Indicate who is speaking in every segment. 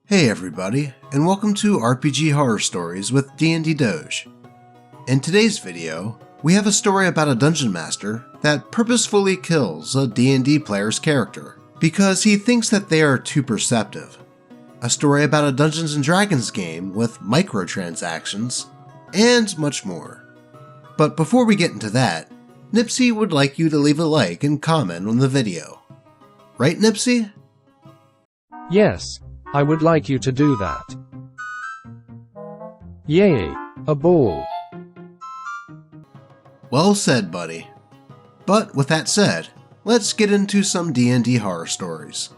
Speaker 1: Hey everybody, and welcome to RPG Horror Stories with DnD Doge. In today's video, we have a story about a dungeon master that purposefully kills a D&D player's character because he thinks that they are too perceptive. A story about a Dungeons & Dragons game with microtransactions, and much more. But before we get into that, Nipsey would like you to leave a like and comment on the video. Right, Nipsey?
Speaker 2: Yes, I would like you to do that. Yay, a ball.
Speaker 1: Well said, buddy. But with that said, let's get into some D&D horror stories.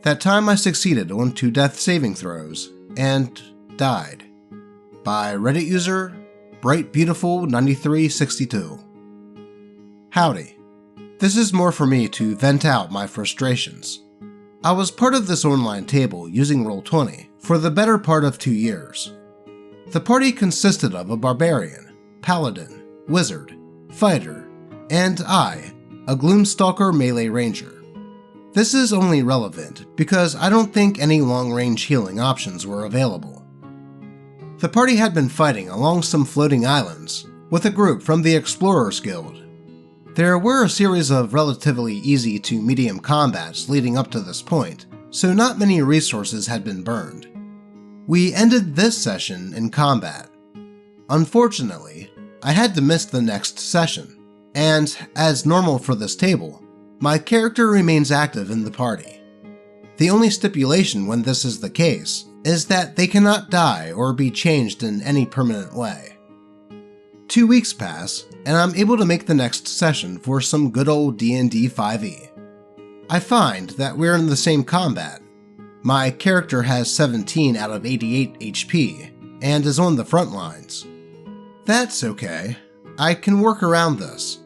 Speaker 1: That time I succeeded on 2 death saving throws and died. By Reddit user BrightBeautiful9362. Howdy. This is more for me to vent out my frustrations. I was part of this online table using Roll20 for the better part of 2 years. The party consisted of a barbarian, paladin, wizard, fighter, and I, a gloomstalker melee ranger. This is only relevant because I don't think any long-range healing options were available. The party had been fighting along some floating islands with a group from the Explorers Guild. There were a series of relatively easy to medium combats leading up to this point, so not many resources had been burned. We ended this session in combat. Unfortunately, I had to miss the next session, and as normal for this table, my character remains active in the party. The only stipulation when this is the case is that they cannot die or be changed in any permanent way. 2 weeks pass, and I'm able to make the next session for some good old D&D 5e. I find that we're in the same combat. My character has 17 out of 88 HP, and is on the front lines. That's okay, I can work around this.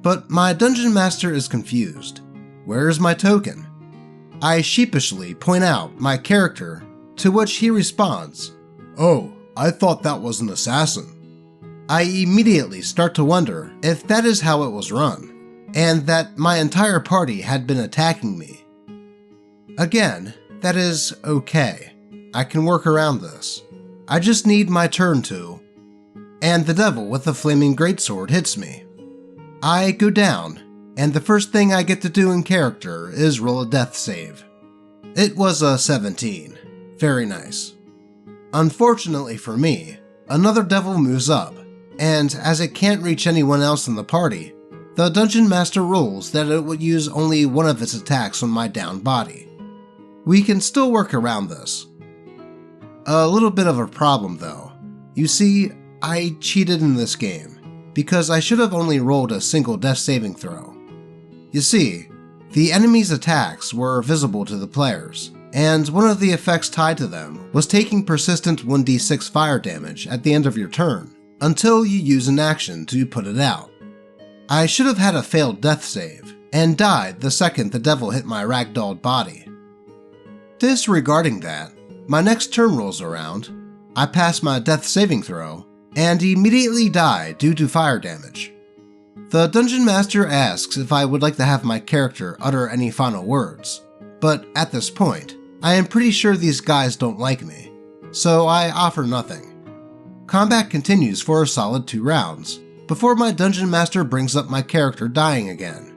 Speaker 1: But my dungeon master is confused. Where's my token? I sheepishly point out my character, to which he responds, "Oh, I thought that was an assassin." I immediately start to wonder if that is how it was run, and that my entire party had been attacking me. Again, that is okay. I can work around this. I just need my turn to. And the devil with the flaming greatsword hits me. I go down, and the first thing I get to do in character is roll a death save. It was a 17. Very nice. Unfortunately for me, another devil moves up, and as it can't reach anyone else in the party, the Dungeon Master rules that it would use only one of its attacks on my downed body. We can still work around this. A little bit of a problem though. You see, I cheated in this game, because I should have only rolled a single death saving throw. You see, the enemy's attacks were visible to the players, and one of the effects tied to them was taking persistent 1d6 fire damage at the end of your turn, until you use an action to put it out. I should have had a failed death save, and died the second the devil hit my ragdolled body. Disregarding that, my next turn rolls around, I pass my death saving throw, and immediately die due to fire damage. The Dungeon Master asks if I would like to have my character utter any final words, but at this point, I am pretty sure these guys don't like me, so I offer nothing. Combat continues for a solid 2 rounds, before my Dungeon Master brings up my character dying again.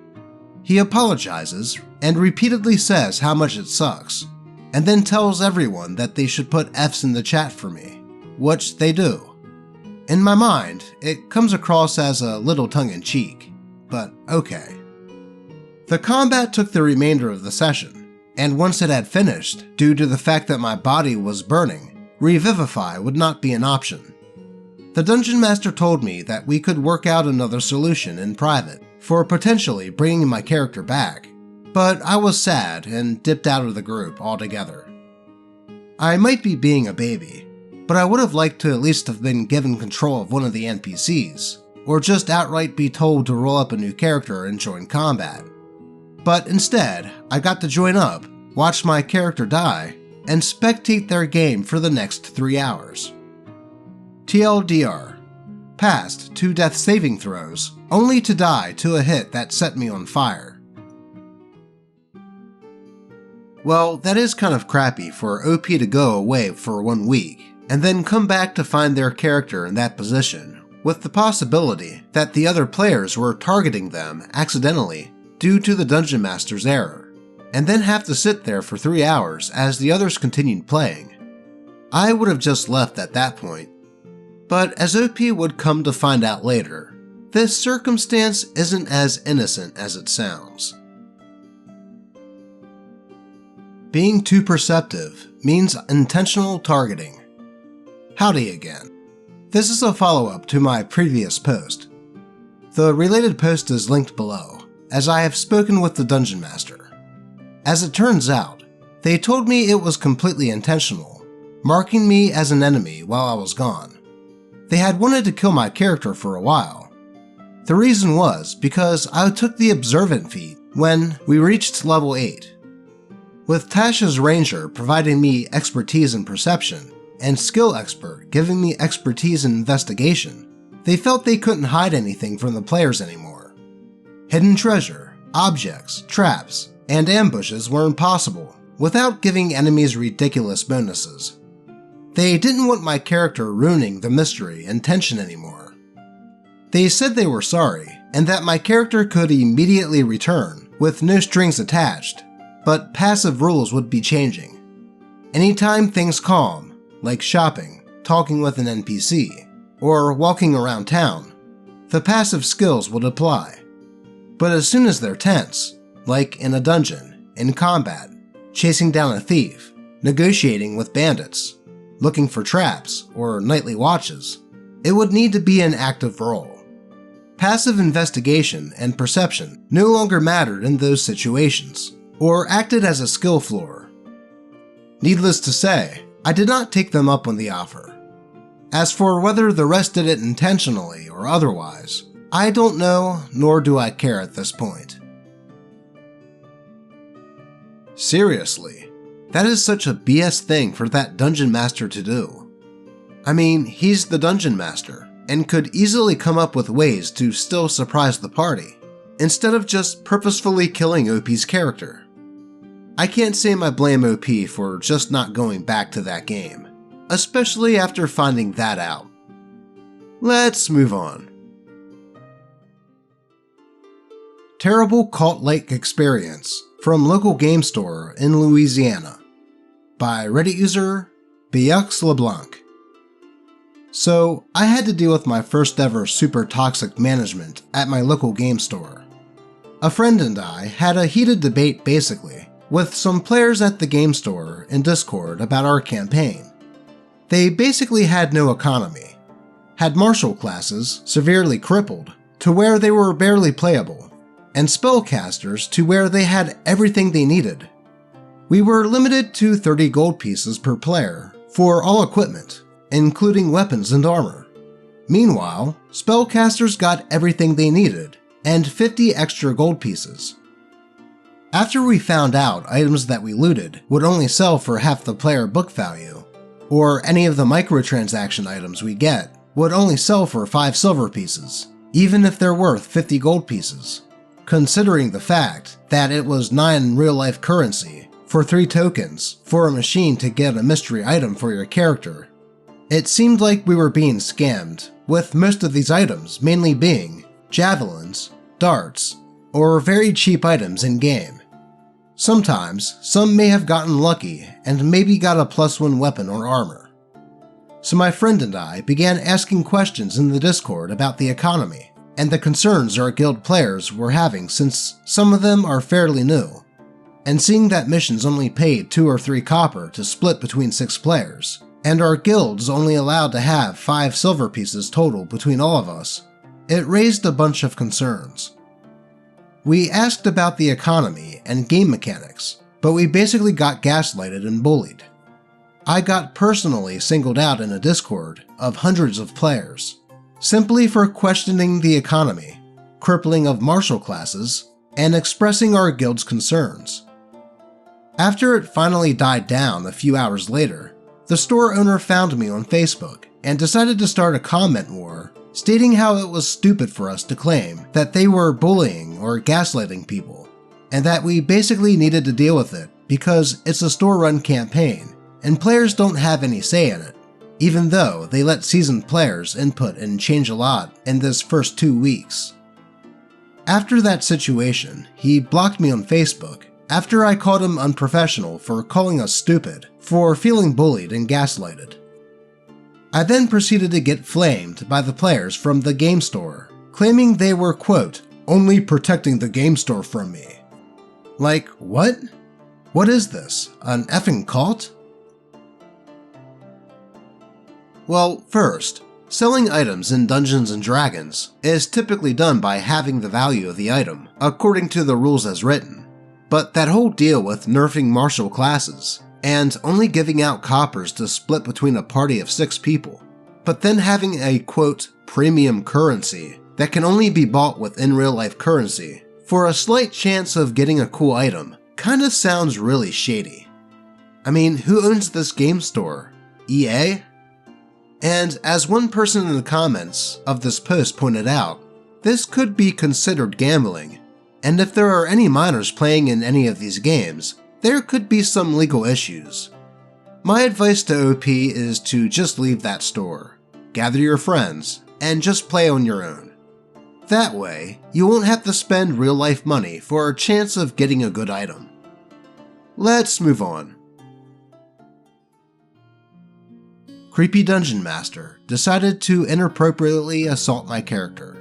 Speaker 1: He apologizes, and repeatedly says how much it sucks, and then tells everyone that they should put Fs in the chat for me, which they do. In my mind, it comes across as a little tongue-in-cheek, but okay. The combat took the remainder of the session, and once it had finished, due to the fact that my body was burning, Revivify would not be an option. The Dungeon Master told me that we could work out another solution in private for potentially bringing my character back, but I was sad and dipped out of the group altogether. I might be being a baby, but I would have liked to at least have been given control of one of the NPCs, or just outright be told to roll up a new character and join combat. But instead, I got to join up, watch my character die, and spectate their game for the next 3 hours. TLDR. Passed 2 death saving throws, only to die to a hit that set me on fire. Well, that is kind of crappy for OP to go away for 1 week, and then come back to find their character in that position, with the possibility that the other players were targeting them accidentally due to the Dungeon Master's error, and then have to sit there for 3 hours as the others continued playing. I would have just left at that point. But as OP would come to find out later, this circumstance isn't as innocent as it sounds. Being too perceptive means intentional targeting. Howdy again. This is a follow-up to my previous post. The related post is linked below, as I have spoken with the Dungeon Master. As it turns out, they told me it was completely intentional, marking me as an enemy while I was gone. They had wanted to kill my character for a while. The reason was because I took the Observant feat when we reached level 8. With Tasha's Ranger providing me expertise in perception, and Skill Expert giving me expertise in investigation, they felt they couldn't hide anything from the players anymore. Hidden treasure, objects, traps, and ambushes were impossible without giving enemies ridiculous bonuses. They didn't want my character ruining the mystery and tension anymore. They said they were sorry, and that my character could immediately return with no strings attached, but passive rules would be changing. Anytime things calm, like shopping, talking with an NPC, or walking around town, the passive skills would apply. But as soon as they're tense, like in a dungeon, in combat, chasing down a thief, negotiating with bandits, looking for traps, or nightly watches, it would need to be an active role. Passive investigation and perception no longer mattered in those situations, or acted as a skill floor. Needless to say, I did not take them up on the offer. As for whether the rest did it intentionally or otherwise, I don't know, nor do I care at this point. Seriously, that is such a BS thing for that Dungeon Master to do. I mean, he's the Dungeon Master, and could easily come up with ways to still surprise the party, instead of just purposefully killing OP's character. I can't say I blame OP for just not going back to that game, especially after finding that out. Let's move on. Terrible cult-like experience from local game store in Louisiana by Reddit user Biux LeBlanc. So, I had to deal with my first ever super toxic management at my local game store. A friend and I had a heated debate basically, with some players at the game store in Discord about our campaign. They basically had no economy, had martial classes severely crippled to where they were barely playable, and spellcasters to where they had everything they needed. We were limited to 30 gold pieces per player for all equipment, including weapons and armor. Meanwhile, spellcasters got everything they needed, and 50 extra gold pieces. After we found out items that we looted would only sell for half the player book value, or any of the microtransaction items we get would only sell for 5 silver pieces, even if they're worth 50 gold pieces, considering the fact that it was 9 real-life currency for 3 tokens for a machine to get a mystery item for your character. It seemed like we were being scammed, with most of these items mainly being javelins, darts, or very cheap items in-game. Sometimes, some may have gotten lucky and maybe got a +1 weapon or armor. So my friend and I began asking questions in the Discord about the economy and the concerns our guild players were having, since some of them are fairly new, and seeing that missions only paid 2 or 3 copper to split between 6 players, and our guilds only allowed to have 5 silver pieces total between all of us, it raised a bunch of concerns. We asked about the economy and game mechanics, but we basically got gaslighted and bullied. I got personally singled out in a Discord of hundreds of players, simply for questioning the economy, crippling of martial classes, and expressing our guild's concerns. After it finally died down a few hours later, the store owner found me on Facebook and decided to start a comment war, stating how it was stupid for us to claim that they were bullying or gaslighting people, and that we basically needed to deal with it because it's a store-run campaign and players don't have any say in it, even though they let seasoned players input and change a lot in this first 2 weeks. After that situation, he blocked me on Facebook after I called him unprofessional for calling us stupid for feeling bullied and gaslighted. I then proceeded to get flamed by the players from the game store, claiming they were, quote, only protecting the game store from me. Like, what? What is this? An effing cult? Well, first, selling items in Dungeons & Dragons is typically done by halving the value of the item, according to the rules as written. But that whole deal with nerfing martial classes, and only giving out coppers to split between a party of 6 people, but then having a, quote, premium currency that can only be bought with in-real-life currency for a slight chance of getting a cool item, kinda sounds really shady. I mean, who owns this game store? EA? And as one person in the comments of this post pointed out, this could be considered gambling, and if there are any minors playing in any of these games, there could be some legal issues. My advice to OP is to just leave that store, gather your friends, and just play on your own. That way, you won't have to spend real-life money for a chance of getting a good item. Let's move on. Creepy Dungeon Master decided to inappropriately assault my character.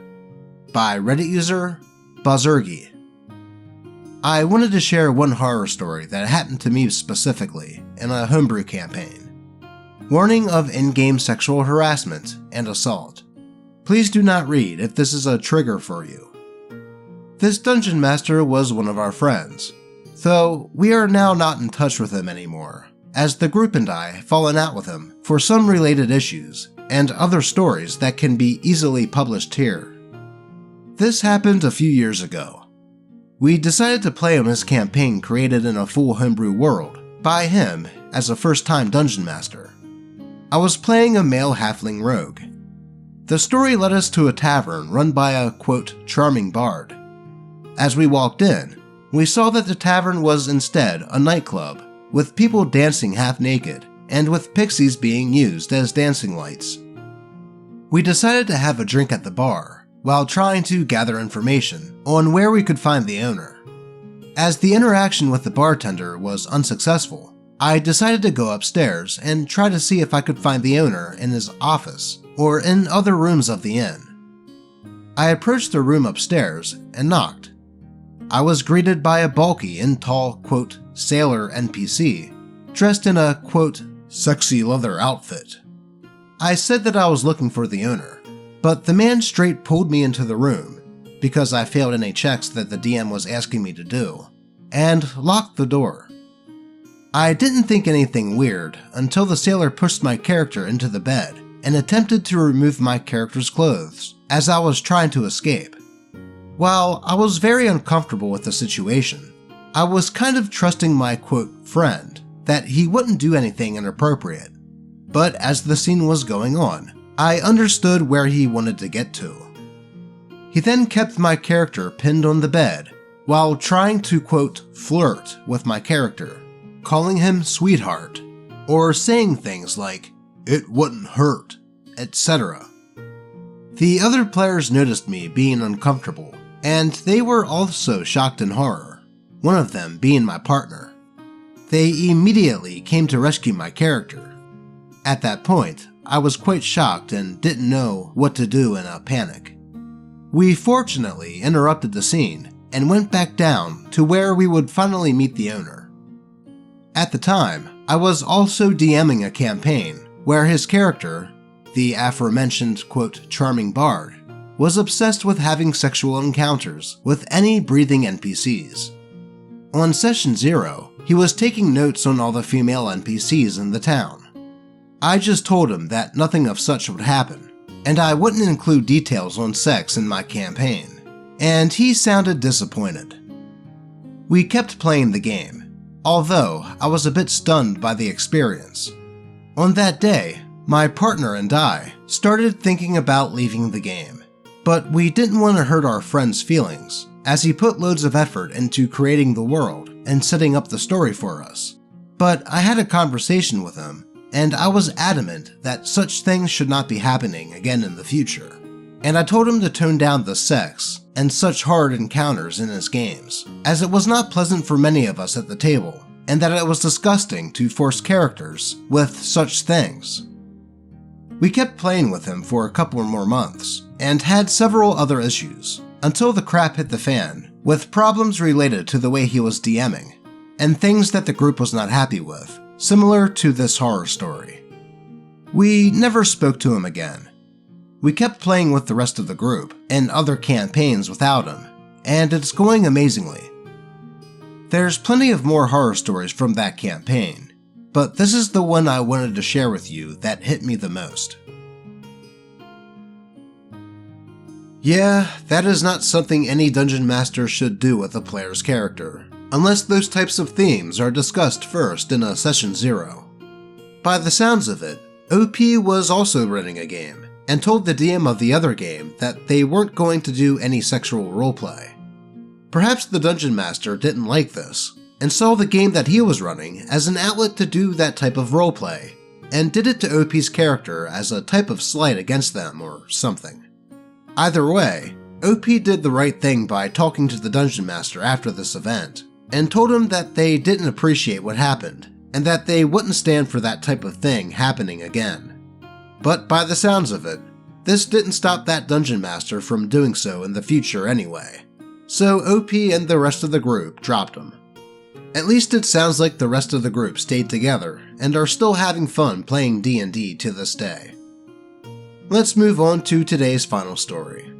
Speaker 1: By Reddit user, Buzzergy. I wanted to share one horror story that happened to me specifically in a homebrew campaign. Warning of in-game sexual harassment and assault. Please do not read if this is a trigger for you. This Dungeon Master was one of our friends, though we are now not in touch with him anymore, as the group and I have fallen out with him for some related issues and other stories that can be easily published here. This happened a few years ago. We decided to play on his campaign created in a full homebrew world by him as a first-time Dungeon Master. I was playing a male halfling rogue. The story led us to a tavern run by a, quote, charming bard. As we walked in, we saw that the tavern was instead a nightclub, with people dancing half naked and with pixies being used as dancing lights. We decided to have a drink at the bar, while trying to gather information on where we could find the owner. As the interaction with the bartender was unsuccessful, I decided to go upstairs and try to see if I could find the owner in his office or in other rooms of the inn. I approached the room upstairs and knocked. I was greeted by a bulky and tall, quote, sailor NPC, dressed in a, quote, sexy leather outfit. I said that I was looking for the owner, but the man straight pulled me into the room, because I failed any checks that the DM was asking me to do, and locked the door. I didn't think anything weird until the sailor pushed my character into the bed and attempted to remove my character's clothes as I was trying to escape. While I was very uncomfortable with the situation, I was kind of trusting my, quote, friend that he wouldn't do anything inappropriate. But as the scene was going on, I understood where he wanted to get to. He then kept my character pinned on the bed while trying to, quote, flirt with my character, calling him sweetheart, or saying things like, it wouldn't hurt, etc. The other players noticed me being uncomfortable, and they were also shocked in horror, one of them being my partner. They immediately came to rescue my character. At that point, I was quite shocked and didn't know what to do in a panic. We fortunately interrupted the scene and went back down to where we would finally meet the owner. At the time, I was also DMing a campaign where his character, the aforementioned, quote, charming bard, was obsessed with having sexual encounters with any breathing NPCs. On session 0, he was taking notes on all the female NPCs in the town. I just told him that nothing of such would happen, and I wouldn't include details on sex in my campaign, and he sounded disappointed. We kept playing the game, although I was a bit stunned by the experience. On that day, my partner and I started thinking about leaving the game, but we didn't want to hurt our friend's feelings as he put loads of effort into creating the world and setting up the story for us. But I had a conversation with him, and I was adamant that such things should not be happening again in the future. And I told him to tone down the sex and such hard encounters in his games, as it was not pleasant for many of us at the table, and that it was disgusting to force characters with such things. We kept playing with him for a couple more months, and had several other issues, until the crap hit the fan, with problems related to the way he was DMing, and things that the group was not happy with, similar to this horror story. We never spoke to him again. We kept playing with the rest of the group and other campaigns without him, and it's going amazingly. There's plenty of more horror stories from that campaign, but this is the one I wanted to share with you that hit me the most. Yeah, that is not something any dungeon master should do with a player's character, unless those types of themes are discussed first in a session 0. By the sounds of it, OP was also running a game, and told the DM of the other game that they weren't going to do any sexual roleplay. Perhaps the dungeon master didn't like this, and saw the game that he was running as an outlet to do that type of roleplay, and did it to OP's character as a type of slight against them or something. Either way, OP did the right thing by talking to the dungeon master after this event, and told him that they didn't appreciate what happened, and that they wouldn't stand for that type of thing happening again. But by the sounds of it, this didn't stop that dungeon master from doing so in the future anyway, so OP and the rest of the group dropped him. At least it sounds like the rest of the group stayed together and are still having fun playing D&D to this day. Let's move on to today's final story.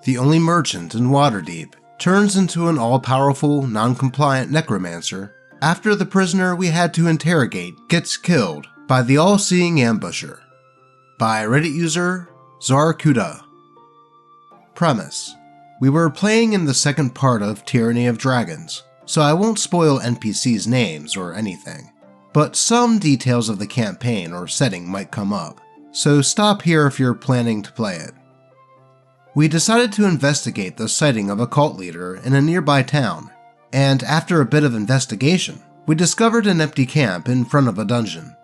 Speaker 1: The only merchant in Waterdeep turns into an all-powerful, non-compliant necromancer after the prisoner we had to interrogate gets killed by the all-seeing ambusher. By Reddit user Zarkuda. Premise: we were playing in the second part of Tyranny of Dragons, so I won't spoil NPCs' names or anything, but some details of the campaign or setting might come up, so stop here if you're planning to play it. We decided to investigate the sighting of a cult leader in a nearby town, and after a bit of investigation, we discovered an empty camp in front of a dungeon.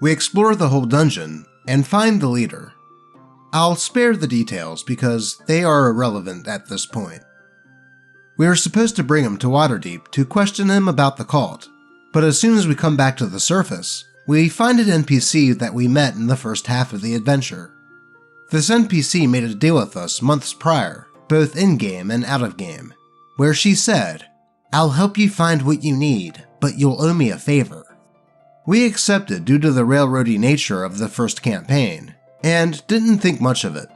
Speaker 1: We explore the whole dungeon and find the leader. I'll spare the details because they are irrelevant at this point. We are supposed to bring him to Waterdeep to question him about the cult, but as soon as we come back to the surface, we find an NPC that we met in the first half of the adventure. This NPC made a deal with us months prior, both in-game and out-of-game, where she said, "I'll help you find what you need, but you'll owe me a favor." We accepted due to the railroady nature of the first campaign, and didn't think much of it.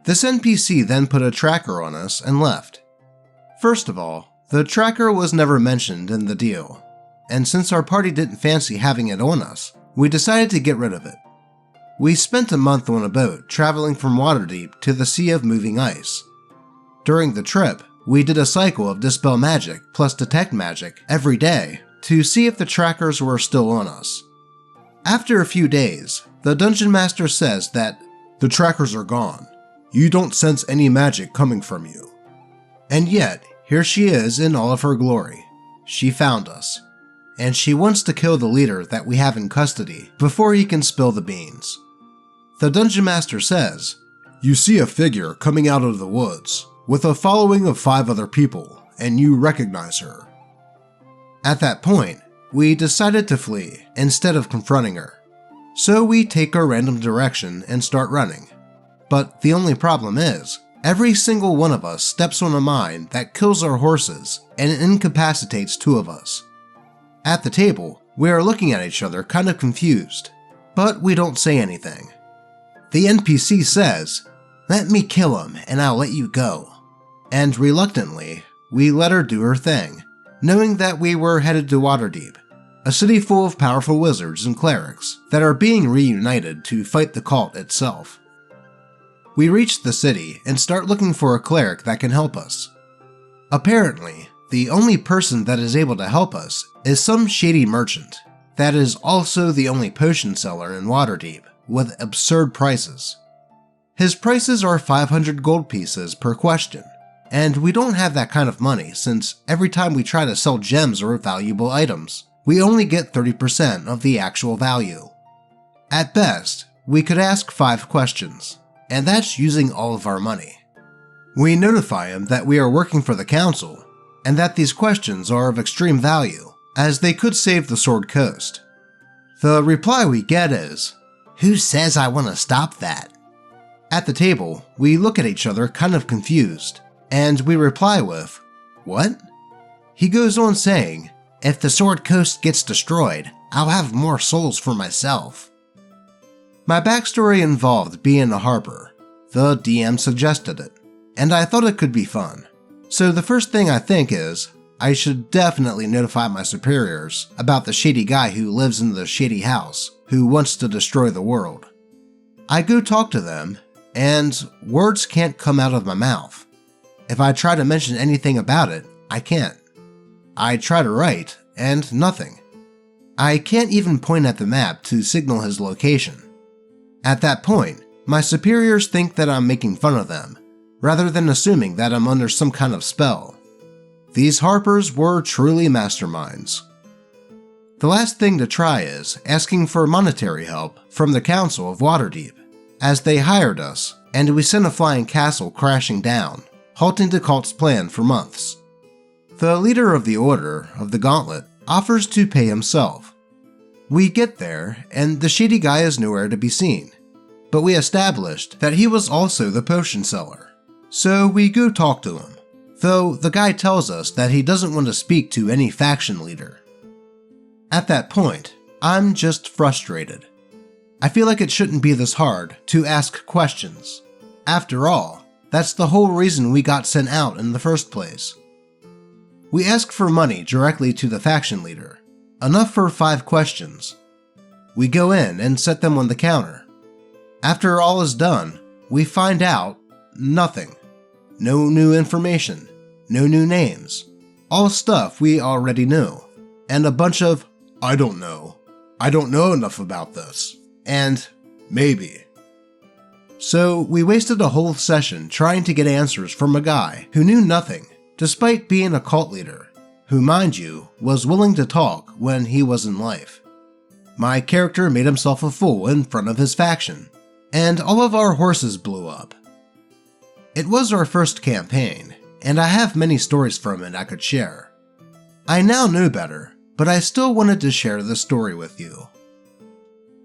Speaker 1: This NPC then put a tracker on us and left. First of all, the tracker was never mentioned in the deal, and since our party didn't fancy having it on us, we decided to get rid of it. We spent a month on a boat traveling from Waterdeep to the Sea of Moving Ice. During the trip, we did a cycle of Dispel Magic plus Detect Magic every day to see if the trackers were still on us. After a few days, the Dungeon Master says that the trackers are gone. You don't sense any magic coming from you. And yet, here she is in all of her glory. She found us, and she wants to kill the leader that we have in custody before he can spill the beans. The Dungeon Master says, "You see a figure coming out of the woods, with a following of 5 other people, and you recognize her." At that point, we decided to flee instead of confronting her. So we take a random direction and start running. But the only problem is, every single one of us steps on a mine that kills our horses and incapacitates 2 of us. At the table, we are looking at each other kind of confused, but we don't say anything. The NPC says, "Let me kill him and I'll let you go." And reluctantly, we let her do her thing, knowing that we were headed to Waterdeep, a city full of powerful wizards and clerics that are being reunited to fight the cult itself. We reach the city and start looking for a cleric that can help us. Apparently, the only person that is able to help us is some shady merchant that is also the only potion seller in Waterdeep with absurd prices. His prices are 500 gold pieces per question, and we don't have that kind of money since every time we try to sell gems or valuable items, we only get 30% of the actual value. At best, we could ask 5 questions, and that's using all of our money. We notify him that we are working for the council, and that these questions are of extreme value, as they could save the Sword Coast. The reply we get is, "Who says I want to stop that?" At the table, we look at each other kind of confused, and we reply with, "What?" He goes on saying, "If the Sword Coast gets destroyed, I'll have more souls for myself." My backstory involved being a harper. The DM suggested it, and I thought it could be fun. So the first thing I think is, I should definitely notify my superiors about the shady guy who lives in the shady house, who wants to destroy the world. I go talk to them, and words can't come out of my mouth. If I try to mention anything about it, I can't. I try to write, and nothing. I can't even point at the map to signal his location. At that point, my superiors think that I'm making fun of them, rather than assuming that I'm under some kind of spell. These harpers were truly masterminds. The last thing to try is asking for monetary help from the Council of Waterdeep, as they hired us, and we sent a flying castle crashing down, halting the cult's plan for months. The leader of the Order of the Gauntlet offers to pay himself. We get there, and the shady guy is nowhere to be seen, but we established that he was also the potion seller. So we go talk to him, though the guy tells us that he doesn't want to speak to any faction leader. At that point, I'm just frustrated. I feel like it shouldn't be this hard to ask questions. After all, that's the whole reason we got sent out in the first place. We ask for money directly to the faction leader, enough for 5 questions. We go in and set them on the counter. After all is done, we find out nothing. No new information, no new names, all stuff we already knew, and a bunch of, "I don't know enough about this," and "maybe." So we wasted a whole session trying to get answers from a guy who knew nothing, despite being a cult leader, who, mind you, was willing to talk when he was in life. My character made himself a fool in front of his faction, and all of our horses blew up. It was our first campaign, and I have many stories from it I could share. I now know better, but I still wanted to share this story with you.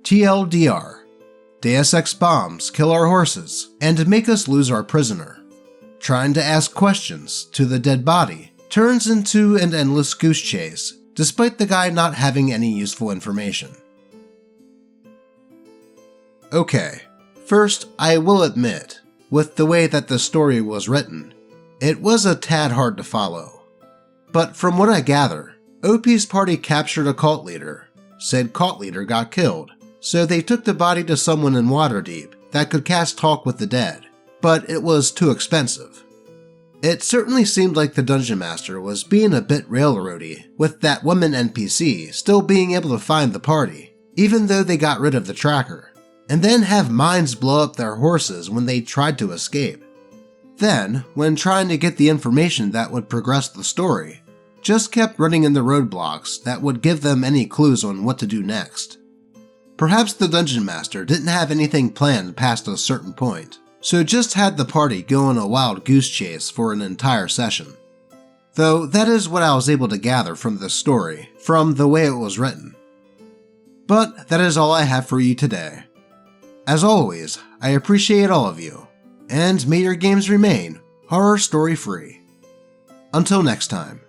Speaker 1: TLDR. Deus Ex bombs kill our horses and make us lose our prisoner. Trying to ask questions to the dead body turns into an endless goose chase, despite the guy not having any useful information. Okay, first I will admit, with the way that the story was written, it was a tad hard to follow. But from what I gather, OP's party captured a cult leader, said cult leader got killed, so they took the body to someone in Waterdeep that could cast Talk with the Dead, but it was too expensive. It certainly seemed like the Dungeon Master was being a bit railroady, with that woman NPC still being able to find the party, even though they got rid of the tracker, and then have mines blow up their horses when they tried to escape. Then, when trying to get the information that would progress the story, just kept running into roadblocks that would give them any clues on what to do next. Perhaps the Dungeon Master didn't have anything planned past a certain point, so just had the party go on a wild goose chase for an entire session. Though that is what I was able to gather from this story, from the way it was written. But that is all I have for you today. As always, I appreciate all of you, and may your games remain horror story free. Until next time.